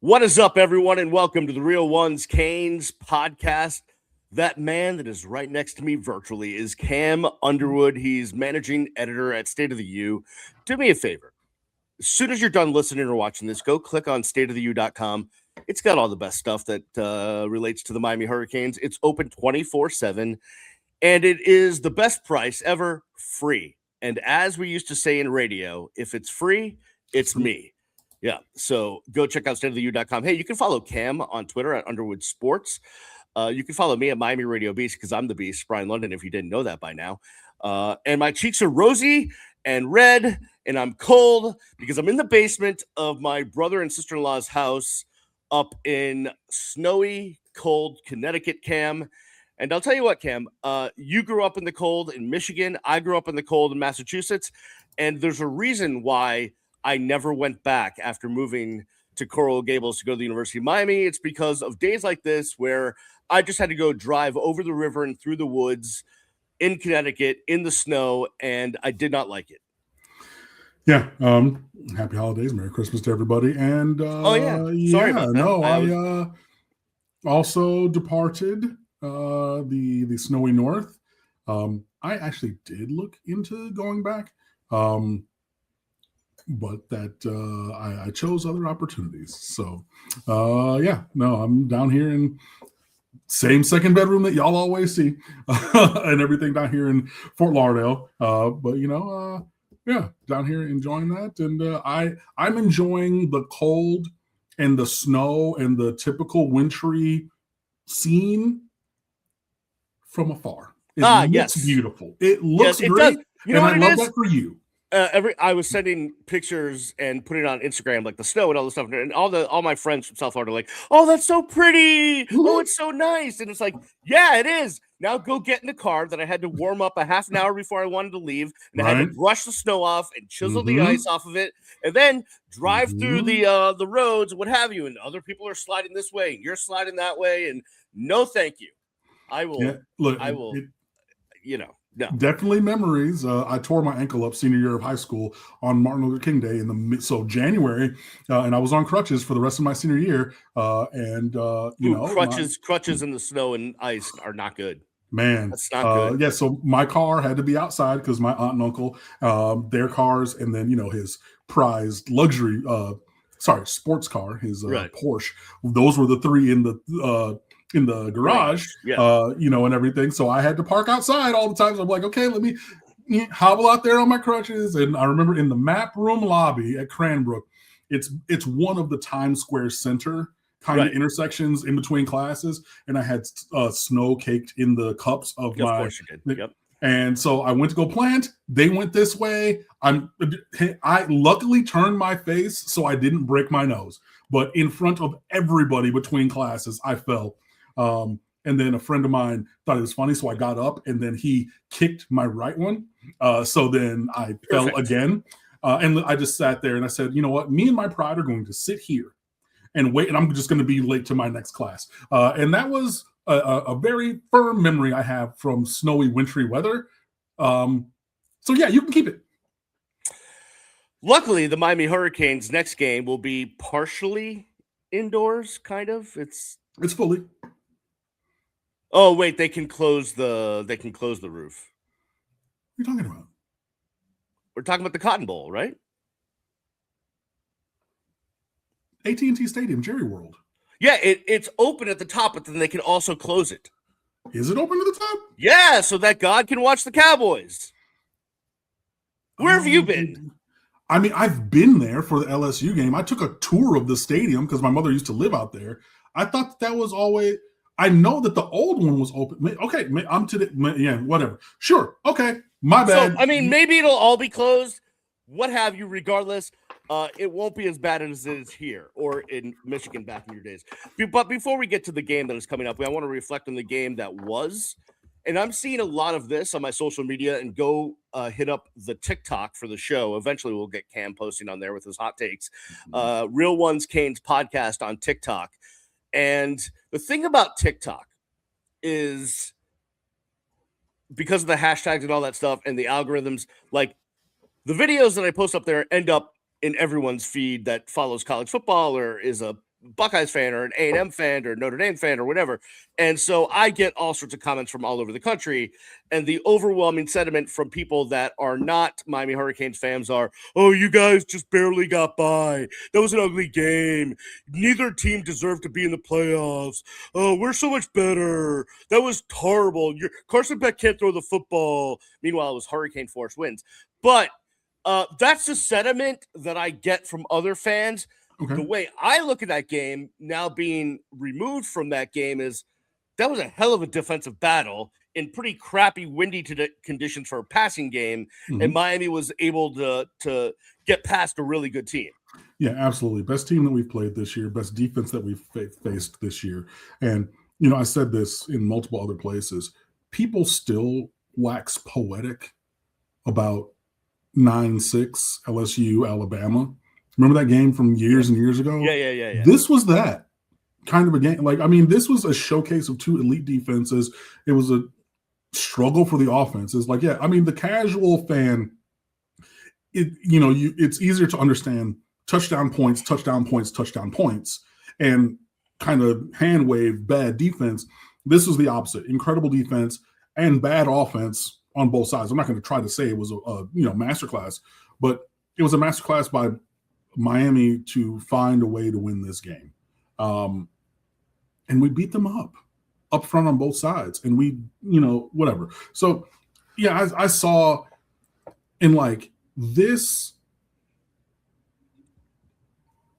What is up, everyone, and welcome to the Real Ones Canes podcast. That man that is right next to me virtually is Cam Underwood. He's managing editor at State of the U. Do me a favor. As soon as you're done listening or watching this, go click on stateoftheu.com. It's got all the best stuff that relates to the Miami Hurricanes. It's open 24/7, and it is the best price ever, free. And as we used to say in radio, if it's free, it's me. Yeah, so go check out stateoftheu.com. Hey, you can follow Cam on Twitter at Underwood Sports. You can follow me at Miami Radio Beast because I'm the Beast, Brian London, if you didn't know that by now. And my cheeks are rosy and red, and I'm cold because I'm in the basement of my brother and sister-in-law's house up in snowy, cold Connecticut, Cam. And I'll tell you what, Cam, you grew up in the cold in Michigan. I grew up in the cold in Massachusetts. And there's a reason why I never went back after moving to Coral Gables to go to the University of Miami. It's because of days like this where I just had to go drive over the river and through the woods in Connecticut in the snow, and I did not like it. Yeah. Happy holidays, Merry Christmas to everybody. And Sorry about that. No, I also departed the snowy north. I actually did look into going back. But that I chose other opportunities. So, I'm down here in same second bedroom that y'all always see and everything down here in Fort Lauderdale. Down here enjoying that. And I'm enjoying the cold and the snow and the typical wintry scene from afar. It looks beautiful. It looks great. Does. You know and I love that for you. I was sending pictures and putting it on Instagram, like the snow and all the stuff, and all my friends from South Florida are like, "Oh, that's so pretty! Oh, it's so nice!" And it's like, yeah, it is. Now go get in the car that I had to warm up a half an hour before I wanted to leave, and I had to brush the snow off and chisel the ice off of it, and then drive through the roads and what have you. And other people are sliding this way, and you're sliding that way, and no, thank you. I will. No. Definitely memories. I tore my ankle up senior year of high school on Martin Luther King Day in January, and I was on crutches for the rest of my senior year. Crutches in the snow and ice are not good. Man, that's not good. So my car had to be outside because my aunt and uncle, their cars, and then his prized luxury, sports car, his Porsche. Those were the three in the garage, and everything. So I had to park outside all the time. So I'm like, okay, let me hobble out there on my crutches. And I remember in the map room lobby at Cranbrook, it's one of the Times Square Center kind of intersections in between classes. And I had snow caked in the cups of my. Of course you did. Yep. And so I went to go plant. They went this way. I luckily turned my face so I didn't break my nose. But in front of everybody between classes, I fell. And then a friend of mine thought it was funny, so I got up, and then he kicked my right one. So then I fell again. And I just sat there, and I said, you know what? Me and my pride are going to sit here and wait, and I'm just going to be late to my next class. And that was a very firm memory I have from snowy, wintry weather. So, yeah, you can keep it. Luckily, the Miami Hurricanes' next game will be partially indoors, kind of. It's fully. Oh wait, they can close the roof. What are you talking about? We're talking about the Cotton Bowl, right? AT&T Stadium, Jerry World. Yeah, it's open at the top, but then they can also close it. Is it open at the top? Yeah, so that God can watch the Cowboys. Where have you been? I mean, I've been there for the LSU game. I took a tour of the stadium because my mother used to live out there. I thought that was always. I know that the old one was open. Okay, I'm to the whatever. Sure, okay, my bad. So, I mean, maybe it'll all be closed, what have you. Regardless, it won't be as bad as it is here or in Michigan back in your days. But before we get to the game that is coming up, I want to reflect on the game that was. And I'm seeing a lot of this on my social media, and go hit up the TikTok for the show. Eventually, we'll get Cam posting on there with his hot takes. Real Ones Canes podcast on TikTok. And the thing about TikTok is, because of the hashtags and all that stuff and the algorithms, like the videos that I post up there end up in everyone's feed that follows college football or is a Buckeyes fan or an A&M fan or Notre Dame fan or whatever. And so I get all sorts of comments from all over the country. And the overwhelming sentiment from people that are not Miami Hurricanes fans are, oh, you guys just barely got by. That was an ugly game. Neither team deserved to be in the playoffs. Oh, we're so much better. That was terrible. Carson Beck can't throw the football. Meanwhile, it was Hurricane Force wins. But that's the sentiment that I get from other fans. Okay. The way I look at that game, now being removed from that game, is that was a hell of a defensive battle in pretty crappy, windy conditions for a passing game, and Miami was able to get past a really good team. Yeah, absolutely. Best team that we've played this year, best defense that we've faced this year. And, you know, I said this in multiple other places. People still wax poetic about 9-6 LSU, Alabama. Remember that game from years and years ago? Yeah. This was that kind of a game. Like, I mean, this was a showcase of two elite defenses. It was a struggle for the offense. It's like, yeah, I mean, the casual fan, it's easier to understand touchdown points, and kind of hand wave bad defense. This was the opposite. Incredible defense and bad offense on both sides. I'm not going to try to say it was a masterclass, but it was a masterclass by Miami to find a way to win this game. And we beat them up front on both sides. And we, whatever. So, yeah, I saw in like this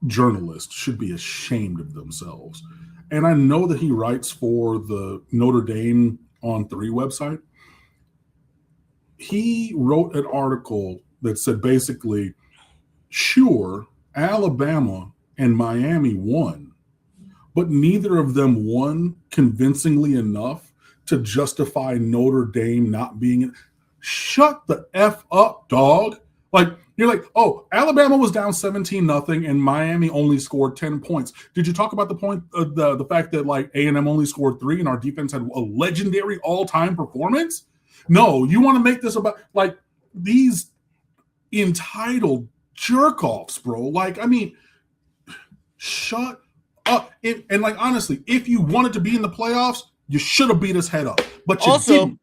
journalist should be ashamed of themselves. And I know that he writes for the Notre Dame on 3 website. He wrote an article that said basically, sure, Alabama and Miami won, but neither of them won convincingly enough to justify Notre Dame not being in. Shut the F up, dog. Like, you're like, oh, Alabama was down 17-0 and Miami only scored 10 points. Did you talk about the point of the fact that like A&M only scored 3 and our defense had a legendary all-time performance? No, you want to make this about like these entitled jerk-offs, bro. Like, I mean, shut up. And like, honestly, if you wanted to be in the playoffs, you should have beat us head up. But you didn't.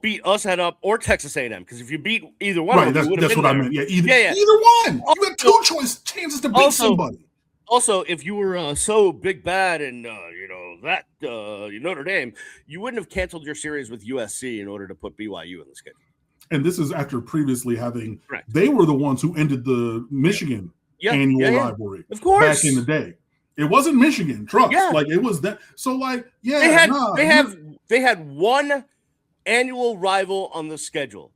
Beat us head up or Texas A&M, because if you beat either one, right, that's what I meant. Yeah, either one. You had 2 chances to beat somebody. Also, if you were so big bad and Notre Dame, you wouldn't have canceled your series with USC in order to put BYU in the schedule. And this is after previously having they were the ones who ended the Michigan annual rivalry, of course, back in the day. It wasn't Michigan, trust. Like it was that. So like, they had one annual rival on the schedule,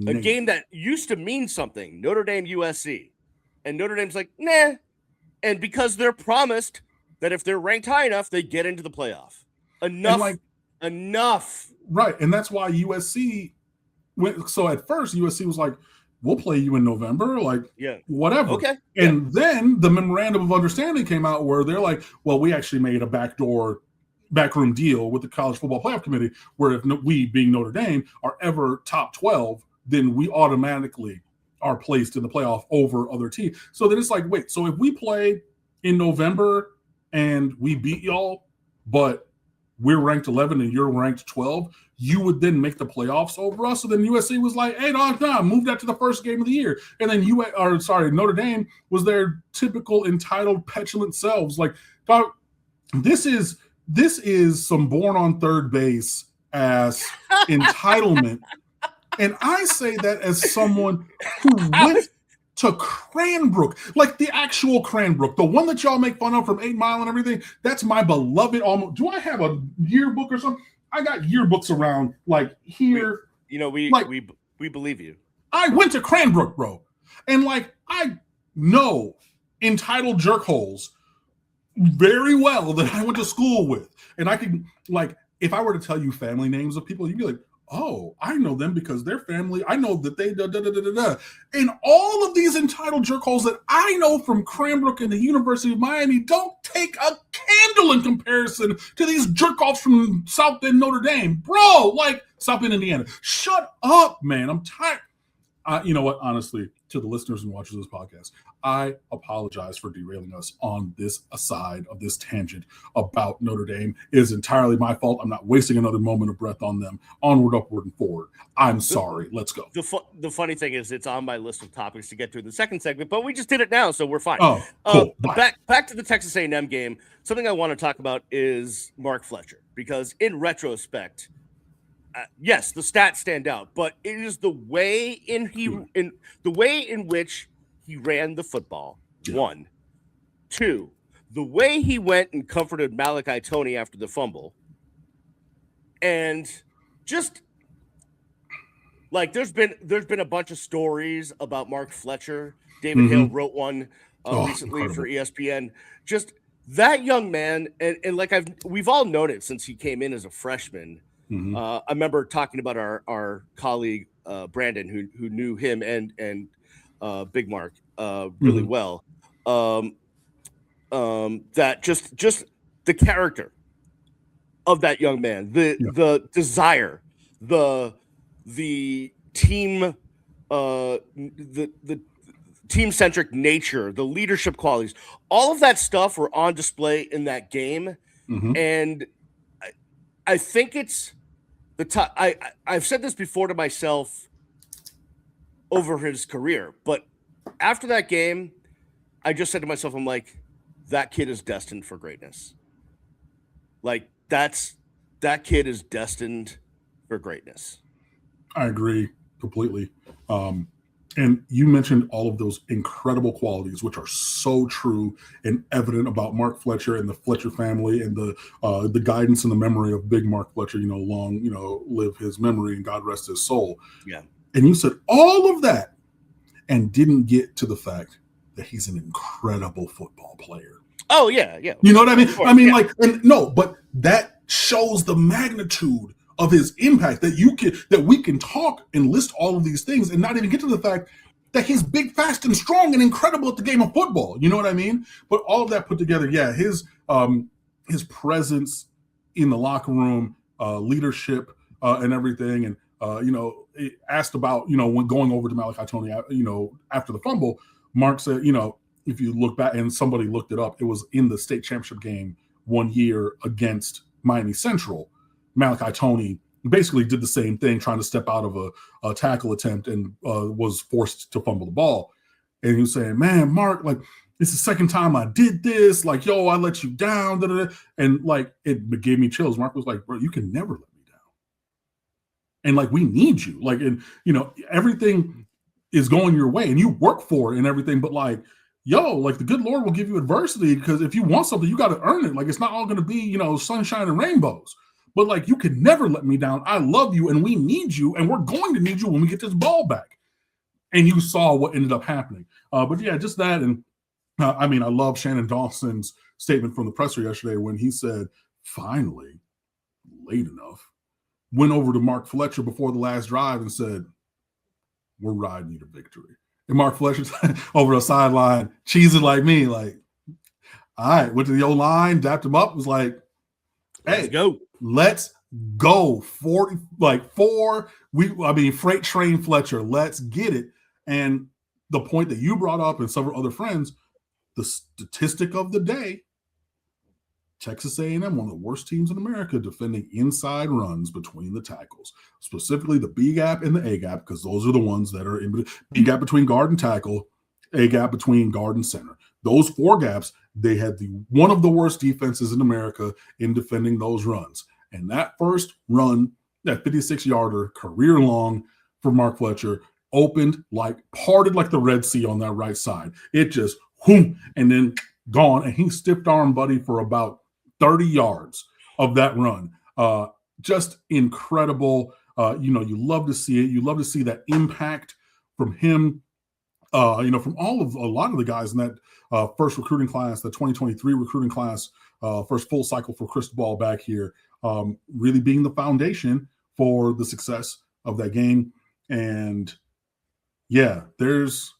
a game that used to mean something, Notre Dame USC, and Notre Dame's like, nah. And because they're promised that if they're ranked high enough, they get into the playoff. Enough. Right. And that's why USC went. So at first, USC was like, we'll play you in November. Like, whatever. Okay. And then the memorandum of understanding came out where they're like, well, we actually made a backroom deal with the College Football Playoff Committee where if we, being Notre Dame, are ever top 12, then we automatically are placed in the playoff over other teams. So then it's like, wait, so if we play in November and we beat y'all, but we're ranked 11 and you're ranked 12, you would then make the playoffs over us. So then USC was like, hey, no, move that to the first game of the year. And then Notre Dame was their typical entitled, petulant selves. Like, this is some born on third base ass entitlement. And I say that as someone who went to Cranbrook, like the actual Cranbrook, the one that y'all make fun of from 8 Mile and everything. That's my beloved. Almost. Do I have a yearbook or something? I got yearbooks around like here. We believe you. I went to Cranbrook, bro, and like I know entitled jerkholes very well that I went to school with, and I can like if I were to tell you family names of people, you'd be like, oh, I know them because their family, I know that they da-da-da-da-da. And all of these entitled jerkholes that I know from Cranbrook and the University of Miami don't take a candle in comparison to these jerk-offs from South Bend, Notre Dame. Bro, like South Bend, Indiana. Shut up, man. I'm tired. You know what? Honestly, to the listeners and watchers of this podcast, I apologize for derailing us on this aside of this tangent about Notre Dame. It is entirely my fault. I'm not wasting another moment of breath on them. Onward, upward, and forward. I'm sorry. Let's go. The funny thing is, it's on my list of topics to get to in the second segment, but we just did it now, so we're fine. Oh, cool. Back to the Texas A&M game. Something I want to talk about is Mark Fletcher, because in retrospect, yes, the stats stand out, but it is the way in which he ran the football. Yeah. 1, 2, the way he went and comforted Mauigoa after the fumble, and just like there's been a bunch of stories about Mark Fletcher. David Hale wrote one recently for ESPN. Just that young man, and like we've all known it since he came in as a freshman. I remember talking about our colleague Brandon, who knew him and Big Mark really well. That just the character of that young man, the desire, the team, the team-centric nature, the leadership qualities, all of that stuff were on display in that game, and I think it's the top. I've said this before to myself over his career, but after that game, I just said to myself, I'm like, that kid is destined for greatness. Like that kid is destined for greatness. I agree completely. And you mentioned all of those incredible qualities, which are so true and evident about Mark Fletcher and the Fletcher family and the guidance and the memory of Big Mark Fletcher, long, live his memory and God rest his soul. Yeah. And you said all of that and didn't get to the fact that he's an incredible football player. Oh, yeah, yeah. You know what I mean? But that shows the magnitude of his impact that we can talk and list all of these things and not even get to the fact that he's big, fast, and strong and incredible at the game of football. You know what I mean? But all of that put together, yeah, his presence in the locker room, leadership, and everything, and asked about when going over to Mauigoa, after the fumble, Mark said, if you look back, and somebody looked it up, it was in the state championship game one year against Miami Central. Mauigoa basically did the same thing, trying to step out of a tackle attempt and was forced to fumble the ball. And he was saying, man, Mark, like, it's the second time I did this. Like, yo, I let you down. Da, da, da. And like, it gave me chills. Mark was like, bro, you can never let me down. And like, we need you. Like, and everything is going your way and you work for it and everything. But like, yo, like the good Lord will give you adversity, because if you want something, you got to earn it. Like, it's not all going to be, sunshine and rainbows. But like, you can never let me down. I love you and we need you, and we're going to need you when we get this ball back. And you saw what ended up happening. But yeah, just that. And I love Shannon Dawson's statement from the presser yesterday when he said, finally, late enough, went over to Mark Fletcher before the last drive and said, we're riding you to victory. And Mark Fletcher over the sideline, cheesing like me, like, all right, went to the O-line, dapped him up, was like, hey, let's go. 4 freight train Fletcher, let's get it. And the point that you brought up and several other friends, the statistic of the day, Texas A&M, one of the worst teams in America, defending inside runs between the tackles, specifically the B gap and the A gap, because those are the ones that are in B gap between guard and tackle, A gap between guard and center. Those 4 gaps, they had one of the worst defenses in America in defending those runs. And that first run, that 56-yarder, career long for Mark Fletcher, parted like the Red Sea on that right side. It just, and then gone. And he stiffed arm Buddy for about 30 yards of that run. Just incredible. You love to see it. You love to see that impact from him, from a lot of the guys in that first recruiting class, the 2023 recruiting class, first full cycle for Cristobal back here, really being the foundation for the success of that game. And yeah, there's,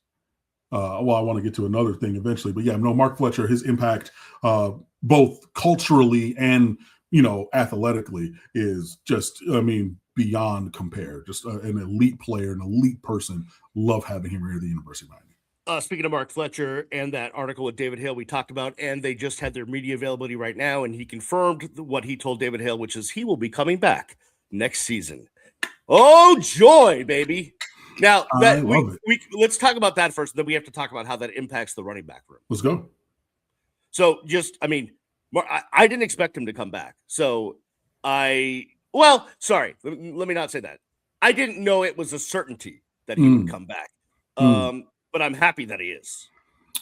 I want to get to another thing eventually, but yeah, Mark Fletcher, his impact, both culturally and, athletically is just, beyond compare. Just an elite player, an elite person. Love having him here at the University of Miami. Speaking of Mark Fletcher and that article with David Hale we talked about, and they just had their media availability right now, and he confirmed what he told David Hale, which is he will be coming back next season. Oh, joy, baby. Now, let's talk about that first, then we have to talk about how that impacts the running back room. Let's go. So I didn't expect him to come back. So let me not say that. I didn't know it was a certainty that he would come back. But I'm happy that he is.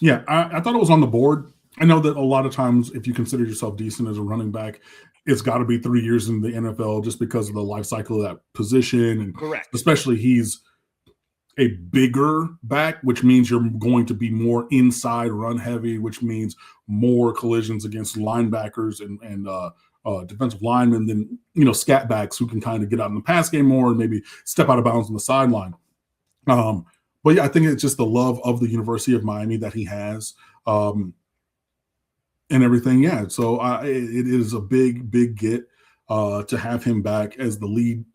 Yeah, I thought it was on the board. I know that a lot of times if you consider yourself decent as a running back, it's got to be 3 years in the NFL just because of the life cycle of that position. And correct. Especially he's a bigger back, which means you're going to be more inside run heavy, which means more collisions against linebackers and defensive linemen than, scat backs who can kind of get out in the pass game more and maybe step out of bounds on the sideline. But yeah, I think it's just the love of the University of Miami that he has and everything. Yeah, so it is a big, big get to have him back as the lead,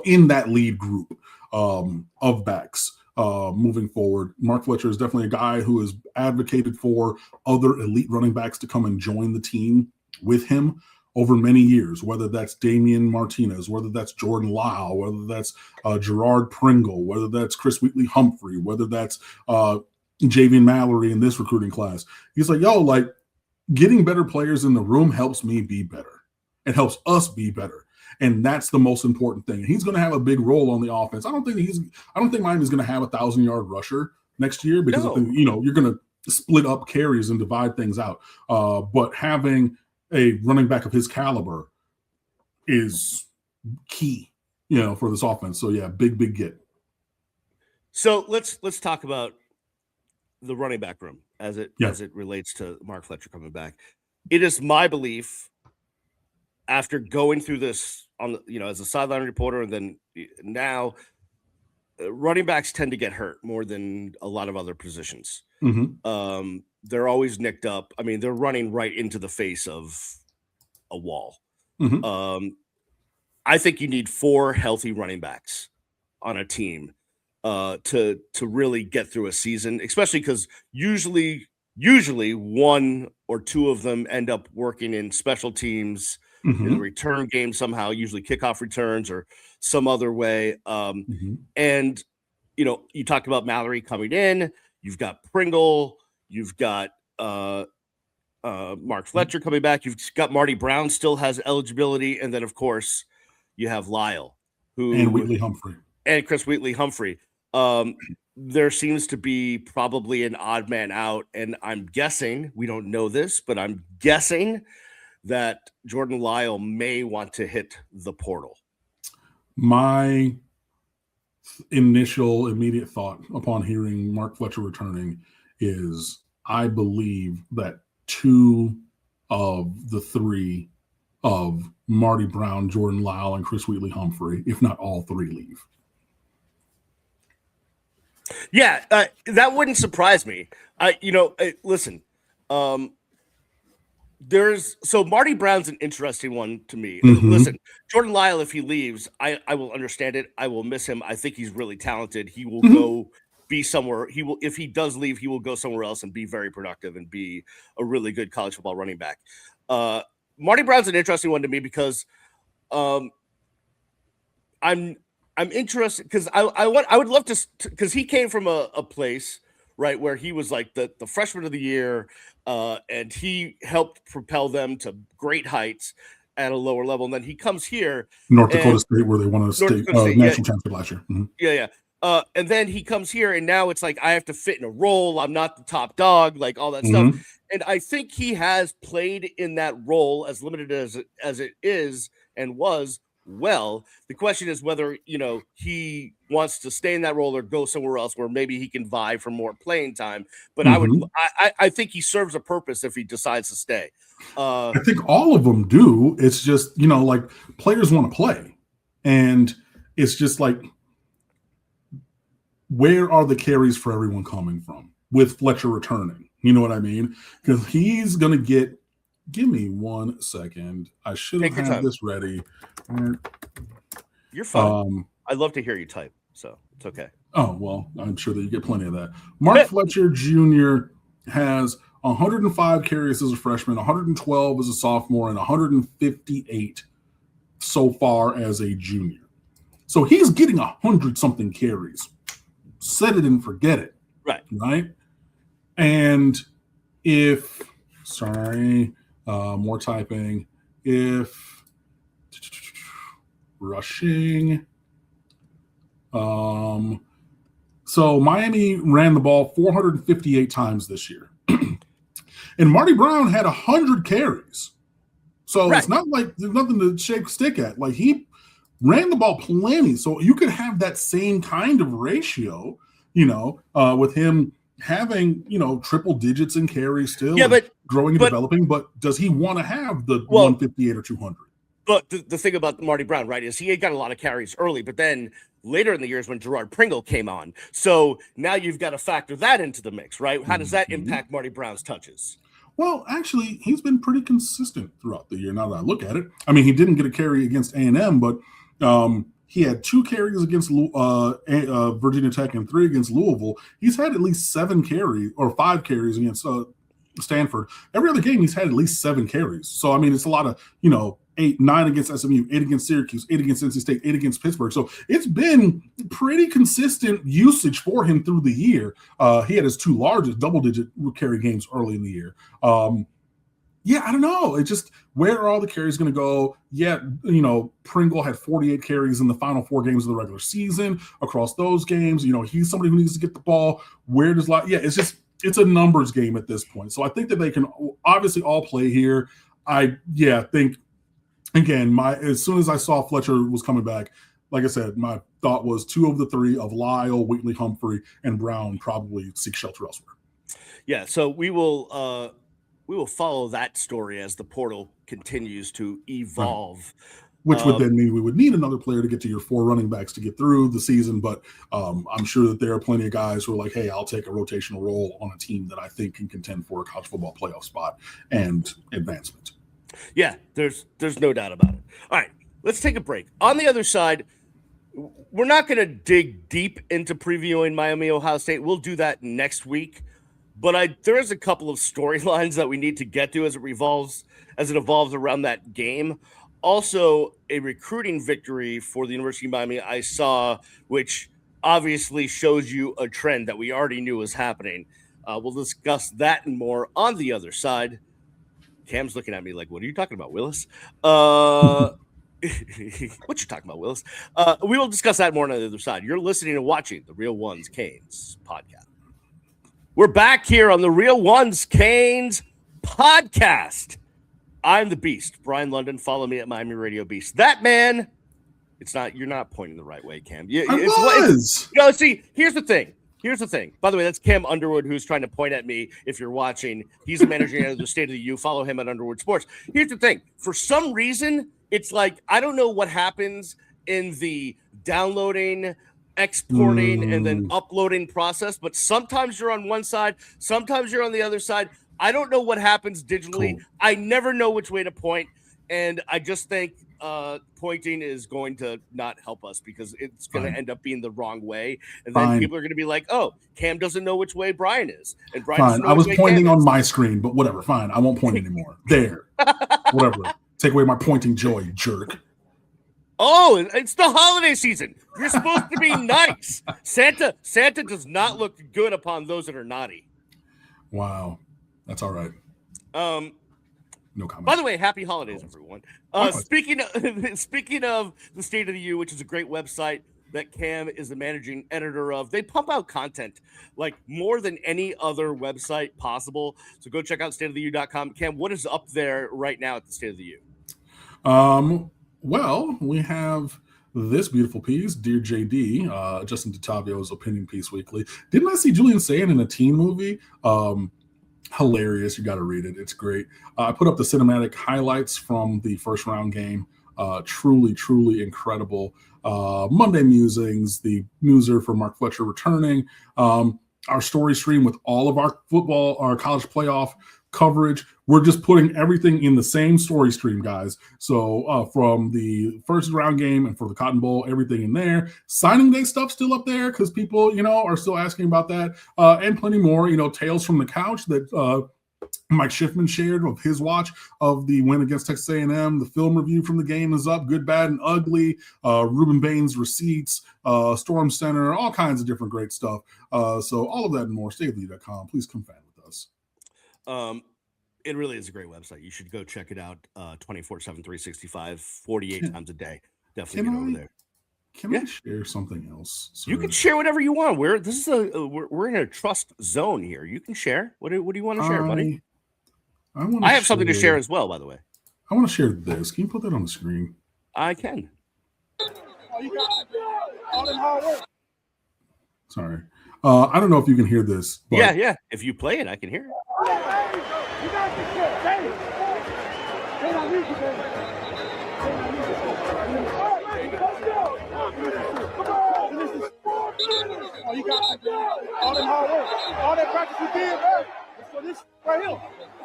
in that lead group of backs moving forward. Mark Fletcher is definitely a guy who has advocated for other elite running backs to come and join the team with him over many years, whether that's Damian Martinez, whether that's Jordan Lyle, whether that's Gerard Pringle, whether that's Chris Wheatley-Humphrey, whether that's Javian Mallory in this recruiting class. He's like, getting better players in the room helps me be better. It helps us be better. And that's the most important thing. And he's going to have a big role on the offense. I don't think Miami's going to have 1,000-yard rusher next year because you're going to split up carries and divide things out. But having a running back of his caliber is key, for this offense. So yeah, big get. So let's talk about the running back room as it relates to Mark Fletcher coming back. It is my belief, after going through this as a sideline reporter, and then now running backs tend to get hurt more than a lot of other positions. Mm-hmm. They're always nicked up. I mean, they're running right into the face of a wall. Mm-hmm. I think you need 4 healthy running backs on a team to really get through a season, especially because usually 1 or 2 of them end up working in special teams, mm-hmm. in the return game somehow, usually kickoff returns or some other way. Mm-hmm. And, you talked about Mallory coming in. You've got Pringle. You've got Mark Fletcher coming back. You've got Marty Brown still has eligibility. And then, of course, you have Lyle. And Wheatley-Humphrey. And Chris Wheatley-Humphrey. There seems to be probably an odd man out. And I'm guessing, we don't know this, but I'm guessing that Jordan Lyle may want to hit the portal. My immediate thought upon hearing Mark Fletcher returning is I believe that 2 of the 3 of Marty Brown, Jordan Lyle, and Chris Wheatley-Humphrey, if not all 3, leave. Yeah, that wouldn't surprise me. Listen, Marty Brown's an interesting one to me. Mm-hmm. Listen, Jordan Lyle, if he leaves, I will understand it. I will miss him. I think he's really talented. He will go be somewhere. If he does leave, he will go somewhere else and be very productive and be a really good college football running back. Marty Brown's an interesting one to me because I'm interested because I would love to, because he came from a place, right, where he was like the freshman of the year, and he helped propel them to great heights at a lower level. And then he comes here, North Dakota State, where they won a national championship last year. Mm-hmm. Yeah. And then he comes here, and now it's like I have to fit in a role. I'm not the top dog, like all that stuff. And I think he has played in that role, as limited as it is and was. Well, the question is whether he wants to stay in that role or go somewhere else where maybe he can vie for more playing time. But I think he serves a purpose if he decides to stay. I think all of them do. It's just like players want to play, and it's just like, where are the carries for everyone coming from with Fletcher returning? You know what I mean? Because he's going to get. Give me 1 second. I should have had this ready. You're fine. I'd love to hear you type, so it's okay. Oh, well, I'm sure that you get plenty of that. Mark Fletcher Jr. has 105 carries as a freshman, 112 as a sophomore, and 158 so far as a junior. So he's getting 100-something carries. Set it and forget it. Right? And if, more typing, if rushing, so Miami ran the ball 458 times this year. And Marty Brown had 100 carries. So It's not like there's nothing to shake a stick at. Like, he ran the ball plenty. So you could have that same kind of ratio, with him having, triple digits in carries still, but growing and developing. But does he want to have the 158 or 200? But the thing about Marty Brown, right, is he got a lot of carries early, but then later in the years when Gerard Pringle came on. So now you've got to factor that into the mix, right? How does that impact Marty Brown's touches? Well, actually, he's been pretty consistent throughout the year, now that I look at it. I mean, he didn't get a carry against A&M, but he had 2 carries against Virginia Tech and 3 against Louisville. He's had at least 5 carries against Stanford. Every other game, he's had at least 7 carries. So, I mean, it's a lot of, 9 against SMU, 8 against Syracuse, 8 against NC State, 8 against Pittsburgh. So it's been pretty consistent usage for him through the year. He had his 2 largest double-digit carry games early in the year. I don't know. It's just, where are all the carries going to go? Yeah, Pringle had 48 carries in the final 4 games of the regular season. Across those games, he's somebody who needs to get the ball. Where does it's a numbers game at this point. So I think that they can obviously all play here. I think, again, as soon as I saw Fletcher was coming back, like I said, my thought was 2 of the 3 of Lyle, Wheatley, Humphrey, and Brown probably seek shelter elsewhere. Yeah, so we will follow that story as the portal continues to evolve. Right. Which would then mean we would need another player to get to your 4 running backs to get through the season. But I'm sure that there are plenty of guys who are like, hey, I'll take a rotational role on a team that I think can contend for a college football playoff spot and advancement. Yeah, there's no doubt about it. All right, let's take a break. On the other side, we're not going to dig deep into previewing Miami, Ohio State. We'll do that next week. But there is a couple of storylines that we need to get to as it evolves around that game. Also, a recruiting victory for the University of Miami I saw, which obviously shows you a trend that we already knew was happening. We'll discuss that and more on the other side. Cam's looking at me like, what are you talking about, Willis? What you talking about, Willis? We will discuss that more on the other side. You're listening and watching the Real Ones Canes podcast. We're back here on the Real Ones Canes podcast. I'm the Beast, Brian London. Follow me at Miami Radio Beast. That man, you're not pointing the right way, Cam. See, here's the thing. By the way, that's Cam Underwood, who's trying to point at me. If you're watching, he's the managing editor of the State of the U. Follow him at Underwood Sports. Here's the thing. For some reason, it's like, I don't know what happens in the downloading, exporting, and then uploading process, but sometimes you're on one side, sometimes you're on the other side. I don't know what happens digitally. Cool. I never know which way to point, and I just think pointing is going to not help us because it's going to end up being the wrong way, and then people are going to be like, "Oh, Cam doesn't know which way Brian is," and Brian doesn't know I was pointing on my screen, but whatever. Fine, I won't point anymore. There, whatever. Take away my pointing joy, jerk. Oh, it's the holiday season. You're supposed to be nice. Santa does not look good upon those that are naughty. Wow, that's all right. No comment. By the way, happy holidays, everyone. Speaking of the State of the U, which is a great website that Cam is the managing editor of, they pump out content like more than any other website possible. So go check out stateoftheu.com. Cam, what is up there right now at the State of the U? Well, we have this beautiful piece, Dear JD, Justin DiTavio's opinion piece weekly. Didn't I see Julian Sand in a teen movie? Hilarious. You got to read it. It's great. I put up the cinematic highlights from the first round game. Truly, truly incredible. Monday musings, the newser for Mark Fletcher returning. Our story stream with all of our college playoff coverage. We're just putting everything in the same story stream, guys. So from the first round game and for the Cotton Bowl, everything in there. Signing day stuff still up there because people, are still asking about that, and plenty more. Tales from the couch that Mike Schiffman shared of his watch of the win against Texas A&M. The film review from the game is up, good, bad, and ugly. Rueben Bain's receipts, Storm Center, all kinds of different great stuff. So all of that and more, staywithyou.com. Please come fan with us. It really is a great website. You should go check it out 24/7, 365, 48 times a day. Definitely get over there. Can I share something else, sir? You can share whatever you want. We're in a trust zone here. You can share. What do you want to share, buddy? I have something to share as well, by the way. I want to share this. Can you put that on the screen? I can. Sorry. I don't know if you can hear this. But yeah. If you play it, I can hear it. Oh, you got all that hard work, all that practice you did, man. For this right here.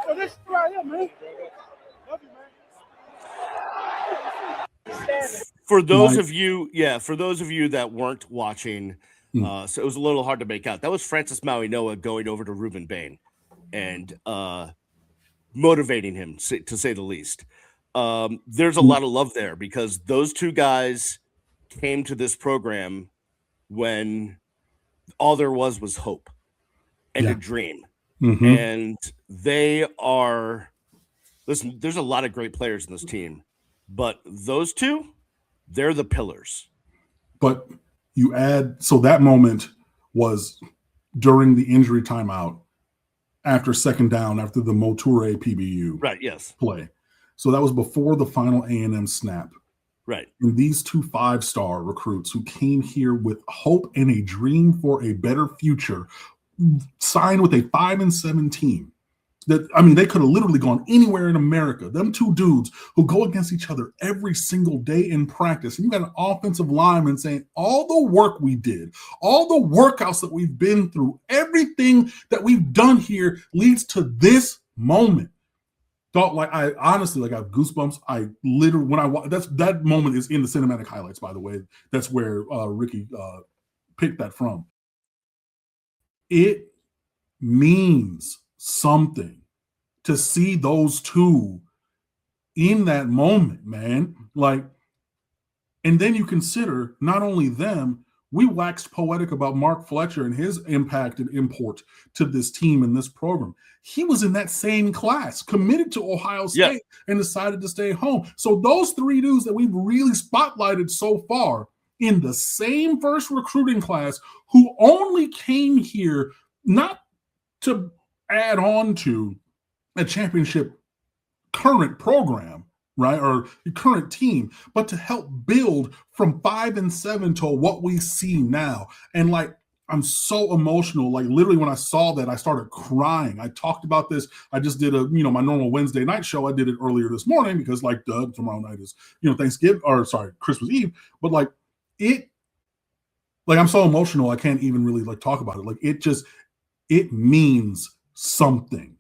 For this right here, man. Love you, man. For those of you that weren't watching, so it was a little hard to make out. That was Francis Mauigoa going over to Rueben Bain and motivating him, to say the least. There's a lot of love there because those two guys came to this program when all there was hope and a dream. Mm-hmm. And they are, listen, there's a lot of great players in this team, but those two, they're the pillars. But you add, so that moment was during the injury timeout after second down, after the Moture PBU play. So that was before the final A&M snap. Right. And these two 5-star recruits who came here with hope and a dream for a better future signed with a 5-7 team. They could have literally gone anywhere in America. Them two dudes who go against each other every single day in practice. And you got an offensive lineman saying all the work we did, all the workouts that we've been through, everything that we've done here leads to this moment. I honestly have goosebumps. I literally, when I watch, that moment is in the cinematic highlights, by the way. That's where Ricky picked that from. It means something to see those two in that moment, man. And then you consider not only them, we waxed poetic about Mark Fletcher and his impact and import to this team and this program. He was in that same class, committed to Ohio State, and decided to stay home. So those three dudes that we've really spotlighted so far in the same first recruiting class, who only came here not to add on to a championship current program, right, or current team, but to help build from 5-7 to what we see now. And I'm so emotional. Literally when I saw that, I started crying. I talked about this. I just did my normal Wednesday night show. I did it earlier this morning because tomorrow night is, Christmas Eve. But I'm so emotional. I can't even really talk about it. It means something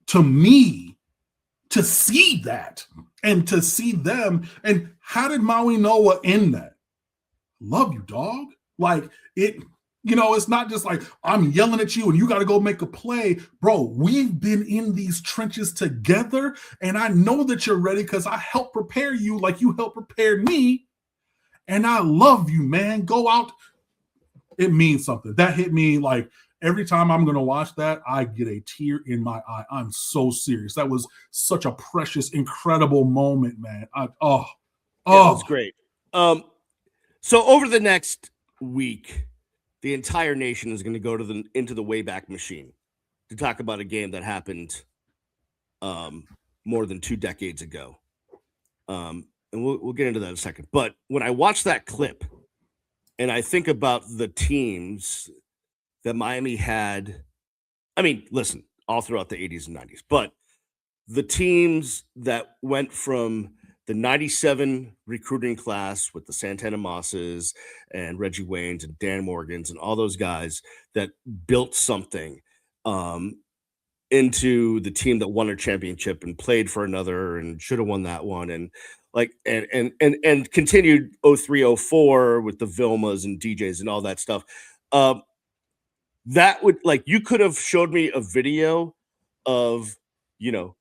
to me to see that and to see them. And how did Mauigoa end that? Love you, dog. It's not just I'm yelling at you and you got to go make a play. Bro, we've been in these trenches together, and I know that you're ready because I helped prepare you like you helped prepare me. And I love you, man. Go out. It means something. That hit me every time I'm going to watch that, I get a tear in my eye. I'm so serious. That was such a precious, incredible moment, man. It was great. So over the next week, the entire nation is going to go into the Wayback Machine to talk about a game that happened more than 2 decades ago. And we'll get into that in a second. But when I watch that clip and I think about the teams that Miami had, listen, all throughout the 80s and 90s, but the teams that went from the 97 recruiting class with the Santana Mosses and Reggie Waynes and Dan Morgans and all those guys that built something, into the team that won a championship and played for another and should have won that one, and continued 0304 with the Vilmas and DJs and all that stuff. That would, like, you could have showed me a video of,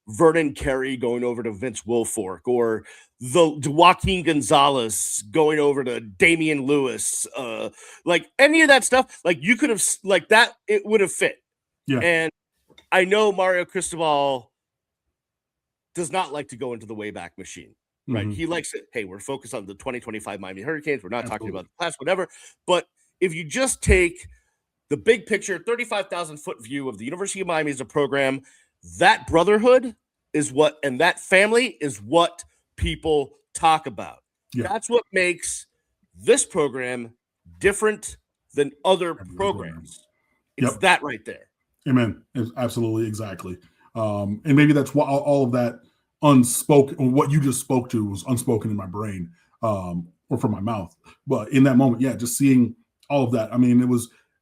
Vernon Carey going over to Vince Wilfork, or the Joaquin Gonzalez going over to Damian Lewis, like any of that stuff. Like, you could have, like, that, it would have fit. Yeah. And I know Mario Cristobal does not like to go into the Wayback Machine, right? He likes it. Hey, we're focused on the 2025 Miami Hurricanes. We're not talking about the past, whatever. But if you just take the big picture, 35,000-foot view of the University of Miami as a program, that brotherhood is what, and that family is what people talk about. Yeah. That's what makes this program different than other programs. It's that right there. Amen. Absolutely, exactly. And maybe that's why all of that unspoken, what you just spoke to, was unspoken in my brain, or from my mouth. But in that moment, just seeing all of that. I mean,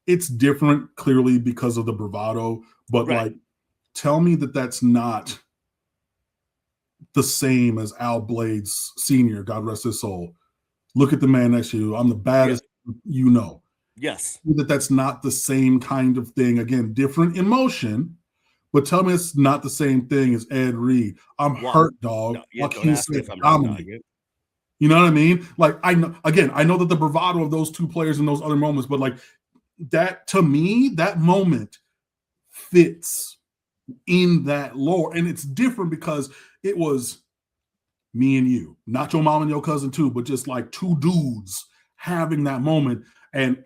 it's different clearly because of the bravado, but like, tell me that that's not the same as Al Blades Sr., God rest his soul. Look at the man next to you. I'm the baddest, Yes. That's not the same kind of thing. Again, different emotion, but tell me it's not the same thing as Ed Reed. I'm hurt, dog. Don't ask me if I'm dominant. You know what I mean? Like, I know that the bravado of those two players in those other moments, but like that, to me, that moment fits in that lore. And it's different because it was me and you, not your mom and your cousin too, but just like two dudes having that moment, and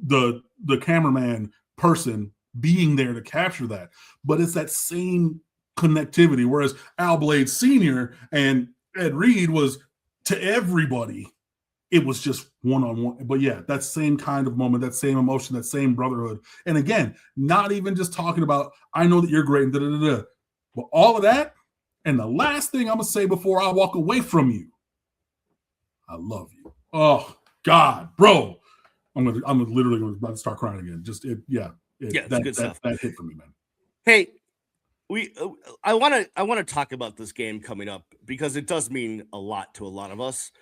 the cameraman person being there to capture that. But it's that same connectivity, whereas Al Blades Sr. and Ed Reed was to everybody. It was just one-on-one. But that same kind of moment, that same emotion, that same brotherhood. And again, not even just talking about, I know that you're great, but all of that. And the last thing I'm going to say before I walk away from you, I love you. Oh, God, bro. I'm literally about to start crying again. That good stuff. That hit for me, man. Hey, I want to talk about this game coming up because it does mean a lot to a lot of us.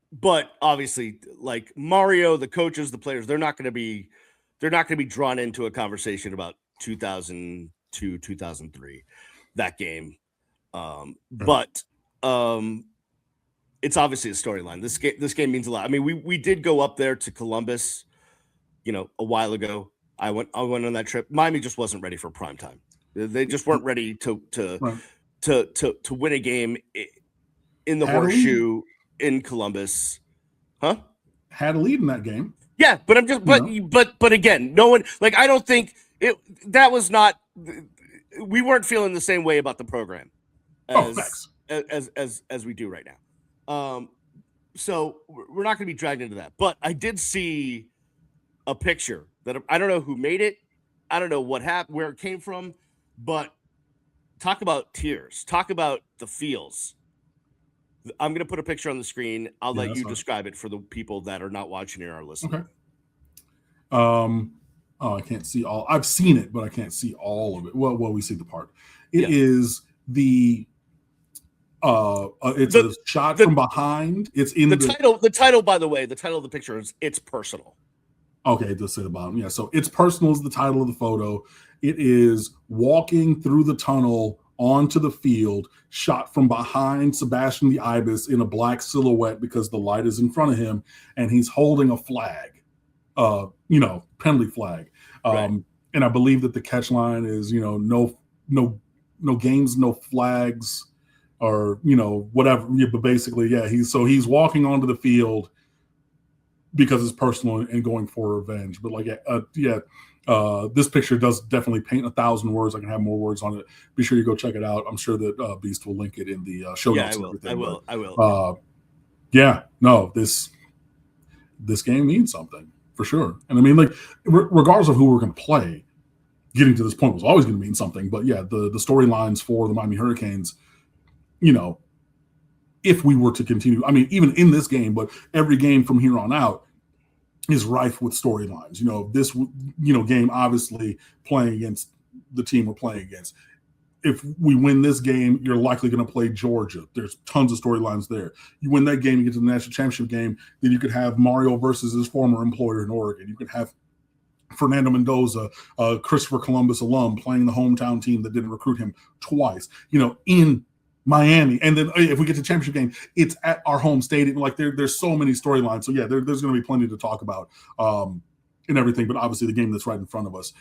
But obviously, like Mario, the coaches, the players, they're not going to be drawn into a conversation about 2002, 2003, that game. But it's obviously a storyline. This game means a lot. I mean, we did go up there to Columbus, a while ago. I went on that trip. Miami just wasn't ready for prime time. They just weren't ready to win a game in the Horseshoe in Columbus. Huh? Had a lead in that game. Yeah, but I'm just but again, no one, like, I don't think that was not, we weren't feeling the same way about the program as we do right now. So we're not going to be dragged into that. But I did see a picture that I don't know who made it. I don't know what happened, where it came from, but talk about tears. Talk about the feels. I'm going to put a picture on the screen. I'll let you describe it for the people that are not watching or are listening. Okay. I can't see all. I've seen it, but I can't see all of it. Well, we see the part. It is the it's a shot from behind. It's in the title. The title, by the way, the title of the picture is "It's Personal." Okay, it does say the bottom. Yeah, so "It's Personal" is the title of the photo. It is walking through the tunnel onto the field, shot from behind Sebastian the Ibis in a black silhouette because the light is in front of him, and he's holding a flag, penalty flag. And I believe that the catch line is, no games, no flags, or whatever. Yeah, but basically, he's walking onto the field because it's personal and going for revenge. But this picture does definitely paint 1,000 words. I can have more words on it. Be sure you go check it out. I'm sure that Beast will link it in the show notes. I will. This game means something for sure. And I mean, like, regardless of who we're going to play, getting to this point was always going to mean something. But the storylines for the Miami Hurricanes, if we were to continue, I mean, even in this game, but every game from here on out, is rife with storylines. This game, obviously playing against the team we're playing against. If we win this game, you're likely going to play Georgia. There's tons of storylines there. You win that game, you get to the national championship game, then you could have Mario versus his former employer in Oregon. You could have Fernando Mendoza, Christopher Columbus alum, playing the hometown team that didn't recruit him twice, in Miami. And then if we get to the championship game, it's at our home stadium. Like there's so many storylines. So yeah, there's going to be plenty to talk about and everything. But obviously the game that's right in front of us